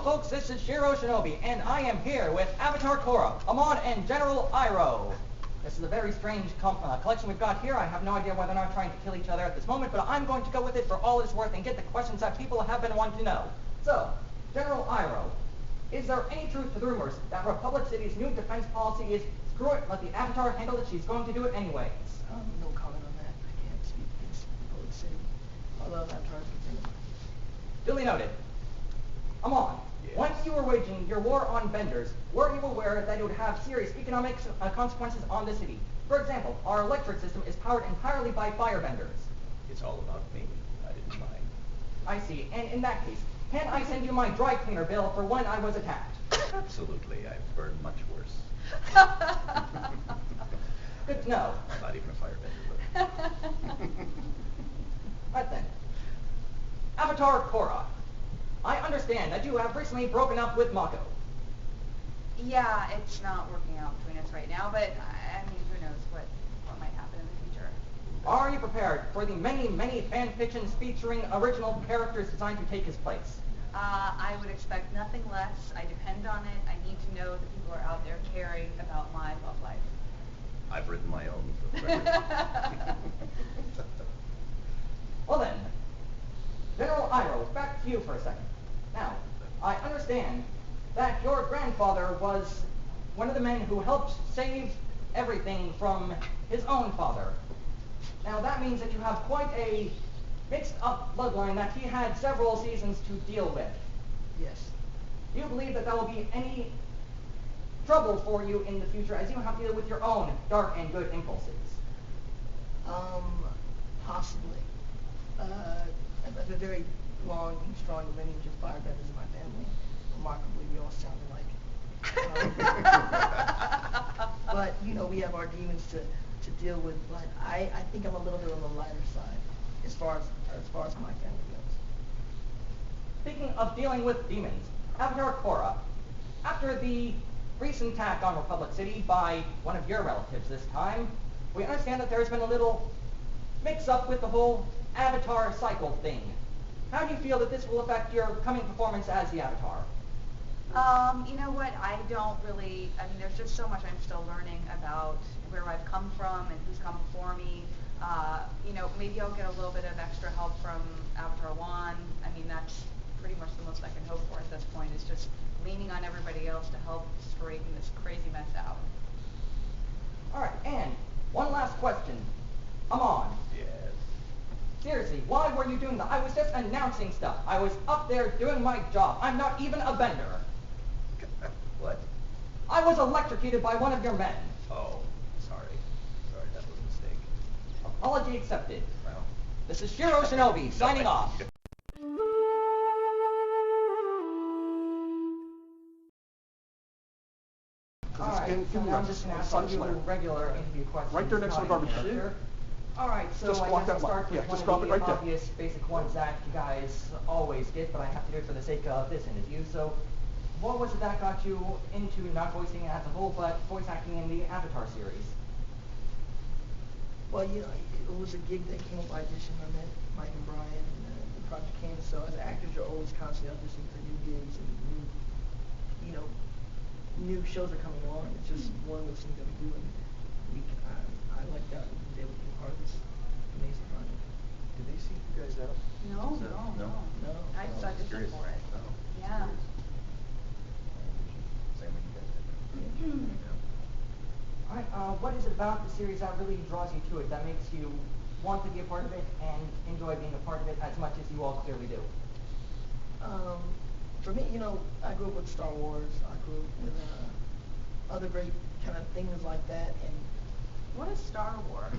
folks, this is Shiro Shinobi, and I am here with Avatar Korra, Amon, and General Iroh. This is a very strange collection we've got here. I have no idea whether or not trying to kill each other at this moment, but I'm going to go with it for all it's worth and get the questions that people have been wanting to know. So, General Iroh, is there any truth to the rumors that Republic City's new defense policy is screw it, let the Avatar handle it, she's going to do it anyways? No comment on that. I can't speak against Republic City. Although Avatar is continuing. Duly noted. Amon, Yes. once you were waging your war on Benders, were you aware that it would have serious economic consequences on the city? For example, our electric system is powered entirely by firebenders. It's all about me. I didn't mind. I see. And in that case, can I send you my dry cleaner bill for when I was attacked? Absolutely. I've burned much worse. Good to know. I'm not even a firebender, but Right then. Avatar Korra, I understand that you have recently broken up with Mako. Yeah, it's not working out between us right now, but I mean, who knows what might happen in the future. Are you prepared for the many, many fan fictions featuring original characters designed to take his place? I would expect nothing less. I depend on it. I need to know that people are out there caring about my love life. I've written my own for the record. Well then, General Iroh, back to you for a second. Now, I understand that your grandfather was one of the men who helped save everything from his own father. Now that means that you have quite a mixed up bloodline that he had several seasons to deal with. Yes. Do you believe that there will be any trouble for you in the future as you have to deal with your own dark and good impulses? Possibly. I have a very long and strong lineage of firebenders in my family. Remarkably, we all sound alike. But, you know, we have our demons to deal with, but I think I'm a little bit on the lighter side as far as my family goes. Speaking of dealing with demons, Avatar Korra, after the recent attack on Republic City by one of your relatives this time, we understand that there's been a little mix-up with the whole Avatar cycle thing. How do you feel that this will affect your coming performance as the Avatar? You know what? I don't really, I mean, there's just so much I'm still learning about where I've come from and who's come before me. You know, maybe I'll get a little bit of extra help from Avatar One. I mean, that's pretty much the most I can hope for at this point, is just leaning on everybody else to help straighten this crazy mess out. All right, and one last question. Amon, Yes. seriously, why were you doing that? I was just announcing stuff. I was up there doing my job. I'm not even a bender. What? I was electrocuted by one of your men. Oh, sorry. Sorry, that was a mistake. Apology accepted. Well, This is Shiro Shinobi, signing off. Alright, so now I'm just going to ask you regular interview questions. Right there next to the not in garbage character. chute. Alright, so Just I walk guess that I'll way. start Yeah, with just one drop of it the right there. obvious basic ones that you guys always get, but I have to do it for the sake of this interview. So, what was it that got you into not voicing as a whole, but voice acting in the Avatar series? Well, you know, it was a gig that came up by audition. I met Mike and Brian, and the project came. So as actors, you're always constantly auditioning for new gigs and new shows are coming on. It's just one of those things that we do, and I like that we was able to be a part of this amazing project. did they see you guys out? No, Is that- no. No. I just Oh, auditioned curious. for it. Oh, Yeah. curious. Same when you guys did. Yeah. Alright, what is it about the series that really draws you to it, that makes you want to be a part of it and enjoy being a part of it as much as you all clearly do? For me, you know, I grew up with Star Wars. I grew up with other great kind of things like that, and What is Star Wars?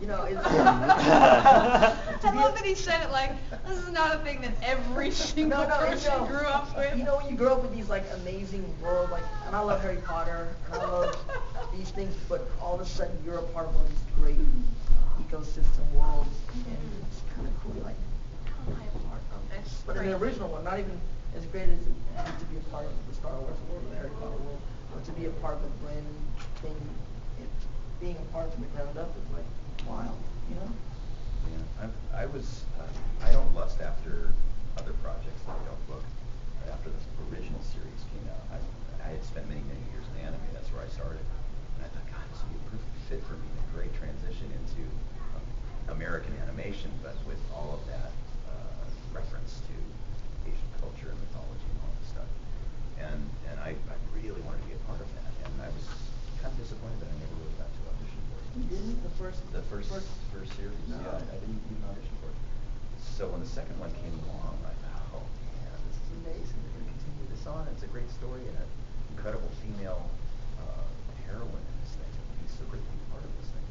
you know, it's I love that he said it like, this is not a thing that every single person grew up with. You know, when you grow up with these like amazing world, like, and I love Harry Potter, and I love these things, but all of a sudden you're a part of one of these great ecosystem worlds, and it's kind of cool. You're like, how am I a part of this? But in the original one, not even as great as it is to be a part of the Star Wars world, the Harry Potter world, but to be a part of a brand new thing, being a part from the ground up is like wild, you know? Yeah, I don't lust after other projects that I don't book. After first series. No. Yeah, I didn't even audition for it. So when the second one came along, I thought, oh man, this is amazing. They're going to continue this on. It's a great story and an incredible female heroine in this thing. It'd be so great to be part of this thing.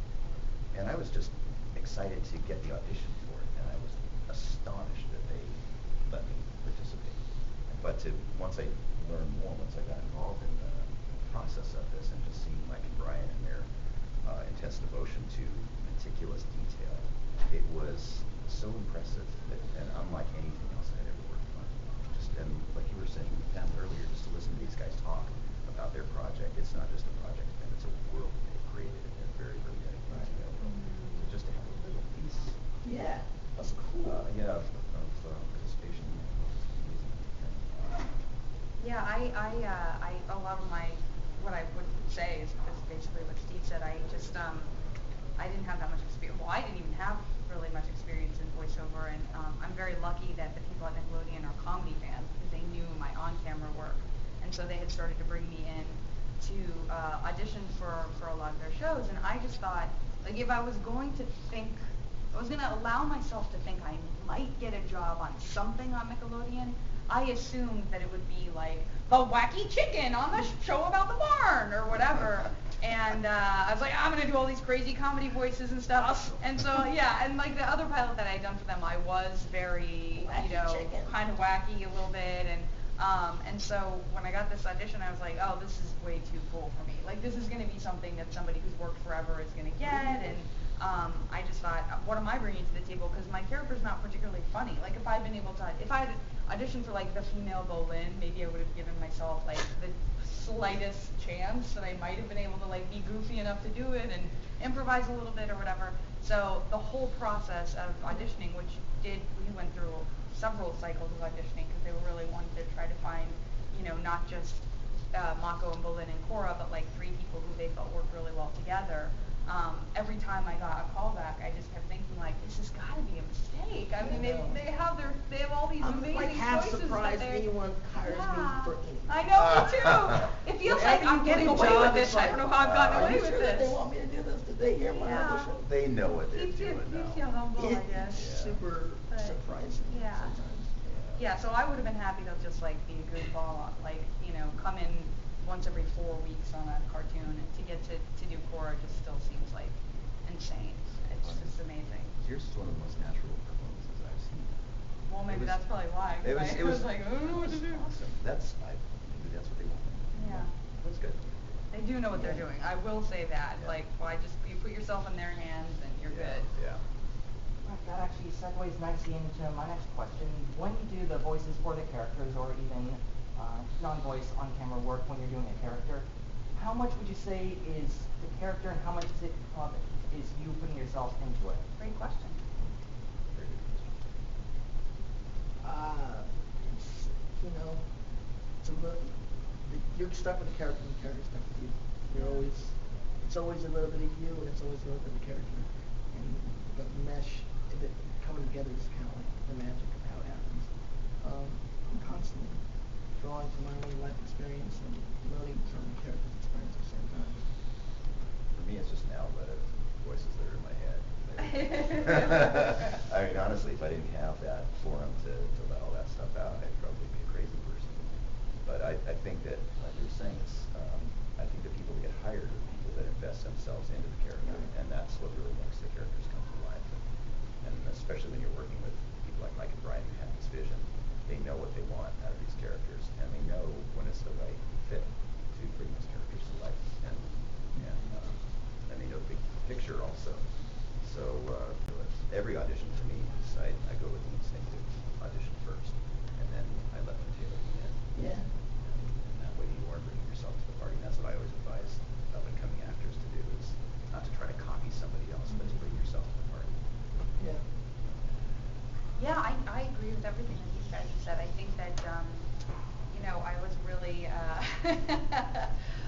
And I was just excited to get the audition for it, and I was astonished that they let me participate. But once I learned more, once I got involved in the process of this, and just seeing Mike and Brian and their intense devotion to meticulous detail, it was so impressive and unlike anything else I'd ever worked on. And like you were saying, Pam, earlier, just to listen to these guys talk about their project, it's not just a project, and it's a world that they've created, and they're very, very dedicated to it. So just to have a little piece, Yeah, that's cool. of participation. Yeah, a lot of what I would say is basically what Steve said. I just, I didn't have that much experience. Well, I didn't even have really much experience in voiceover, and I'm very lucky that the people at Nickelodeon are comedy fans because they knew my on-camera work, and so they had started to bring me in to audition for a lot of their shows, and I just thought, like, if I was going to allow myself to think I might get a job on something on Nickelodeon, I assumed that it would be like the wacky chicken on the show about the barn or whatever. And I was like, I'm going to do all these crazy comedy voices and stuff. Awesome. And so, yeah, and like the other pilot that I had done for them, I was very, Wacky chicken. kind of wacky a little bit. And so when I got this audition, I was like, oh, this is way too cool for me. Like, this is going to be something that somebody who's worked forever is going to get. And I just thought, what am I bringing to the table? Because my character's not particularly funny. Like, if I had auditioned for like the female Bolin, maybe I would have given myself like the slightest chance that I might have been able to like be goofy enough to do it and improvise a little bit or whatever. So the whole process of auditioning, we went through several cycles of auditioning because they were really wanting to try to find, not just Mako and Bolin and Cora, but like 3 people who they felt worked really well together. Every time I got a call back, I just kept thinking like, this has got to be a mistake. I mean, they have all these I'm amazing like half choices surprised that anyone hires me for anything. I know, me too. It feels like I'm getting away with this. I don't know how I've gotten away with Sure that they this. want me to do this? Did they hear my Yeah. audition? They know what they're Keeps you doing now. humble, I It's guess. super But, surprising yeah. sometimes. Yeah, so I would have been happy to just like be a goofball, like, come in once every 4 weeks on a cartoon, and to get to do Cora just still seems like insane. It's just amazing. Yours is one of the most natural performances I've seen. Well, maybe was- that's probably why. 'Cause It I was was like, I don't know what to do. awesome. Maybe that's what they want. Yeah. That's good. They do know what they're doing. I will say that. Yeah. Like, you put yourself in their hands and you're good. Yeah. Right, that actually segues nicely into my next question. When you do the voices for the characters, or even non-voice on-camera work when you're doing a character, how much would you say is the character, and how much is you putting yourself into it? Great question. Very good question. It's a little, you're stuck with the character and the character's stuck with you. It's always a little bit of you, and it's always a little bit of character. And the mesh, coming together is kind of like the magic of how it happens. I'm constantly drawing from my own life experience and learning from the character's experience at the same time. For me, it's just an outlet of voices that are in my head. I mean, honestly, if I didn't have that forum to let all that stuff out, I'd probably be a crazy person. But I think that, like you were saying, I think the people that get hired are people that invest themselves into the character, and that's what really makes the characters come to life. And especially when you're working with people like Mike and Brian who have this vision, they know what they want out of these characters, and they know when it's the right fit to bring those characters to life, and they know the big picture also. So every audition for me, I go with the instinctive audition first, and then I let them tailor me in. Yeah. And that way you are bringing yourself to the party. And that's what I always advise up-and-coming actors to do, is not to try to copy somebody else, but to bring yourself to the party. Yeah. Yeah, I agree with everything that these guys have said. I think that, I was really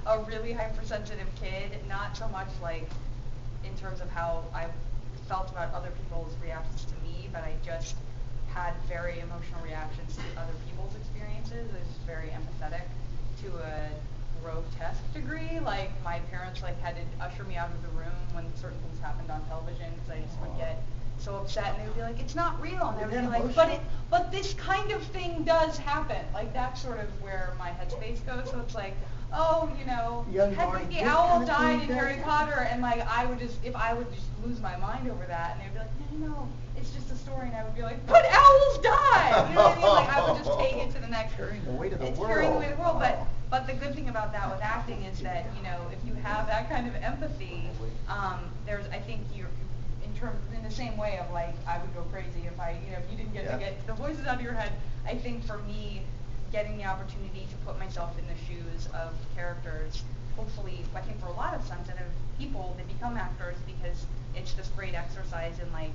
a really hypersensitive kid, not so much like in terms of how I felt about other people's reactions to me, but I just had very emotional reactions to other people's experiences. I was very empathetic to grotesque degree. Like my parents like had to usher me out of the room when certain things happened on television because I just would get so upset, and they would be like, "It's not real," and I would be like, "But this kind of thing does happen." Like that's sort of where my headspace goes. So it's like, oh, you know, Young Hedwig Barney, the this owl kind of died thing in does Harry Potter, and like I would just lose my mind over that, and they'd be like, no, it's just a story, and I would be like, but owls die. You know what I mean? Like I would just take it to the next. Carrying the weight of the it's world. carrying the weight of the world, but the good thing about that with acting is that, you know, if you have that kind of empathy, there's, I think you're, in the same way of like, I would go crazy if if you didn't get to get the voices out of your head. I think for me, getting the opportunity to put myself in the shoes of characters, hopefully, I think for a lot of sensitive people, they become actors because it's this great exercise in like,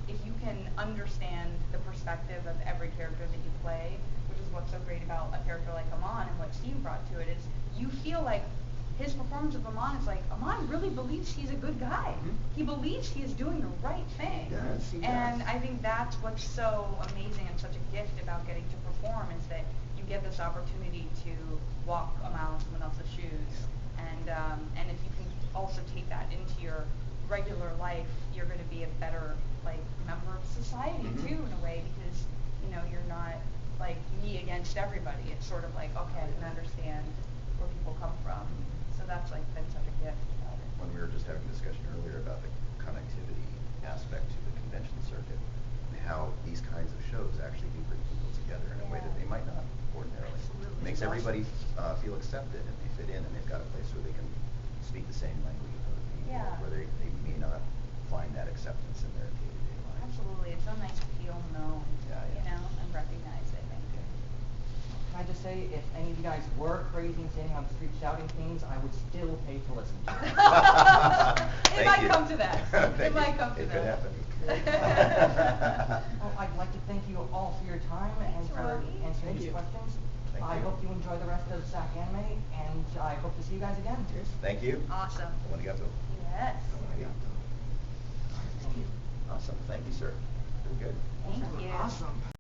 if you can understand the perspective of every character that you play, which is what's so great about a character like Amon and what Steve brought to it, is you feel like his performance of Amon is like, Amon really believes he's a good guy. He believes he is doing the right thing. He does. And I think that's what's so amazing and such a gift about getting to perform is that you get this opportunity to walk a mile in someone else's shoes. And if you can also take that into your regular life, you're going to be a better like member of society too in a way, because you know you're not like me against everybody. It's sort of like, okay, I can understand where people come from. So that's like been such a gift about it. When we were just having a discussion earlier about the connectivity aspect to the convention circuit, and how these kinds of shows actually do bring people together in a way that they might not ordinarily. Absolutely. It makes everybody feel accepted, and they fit in, and they've got a place where they can speak the same language as other people, where they may not find that acceptance in their day-to-day life. Absolutely. It's so nice to feel known, you know, and recognized, I think. Can I just say, if any of you guys were crazy and standing on the street shouting things, I would still pay to listen to it. It might come to that. It might come to It that. could happen. Well, I'd like to thank you all for your time and Thanks, for Robbie. answering Thank these you. questions. Thank I you. hope you enjoy the rest of SAC Anime, and I hope to see you guys again. Thank you. Awesome. Arigato. Yes. Thank you. Awesome. Thank you, sir. Very good. Thank you. Awesome.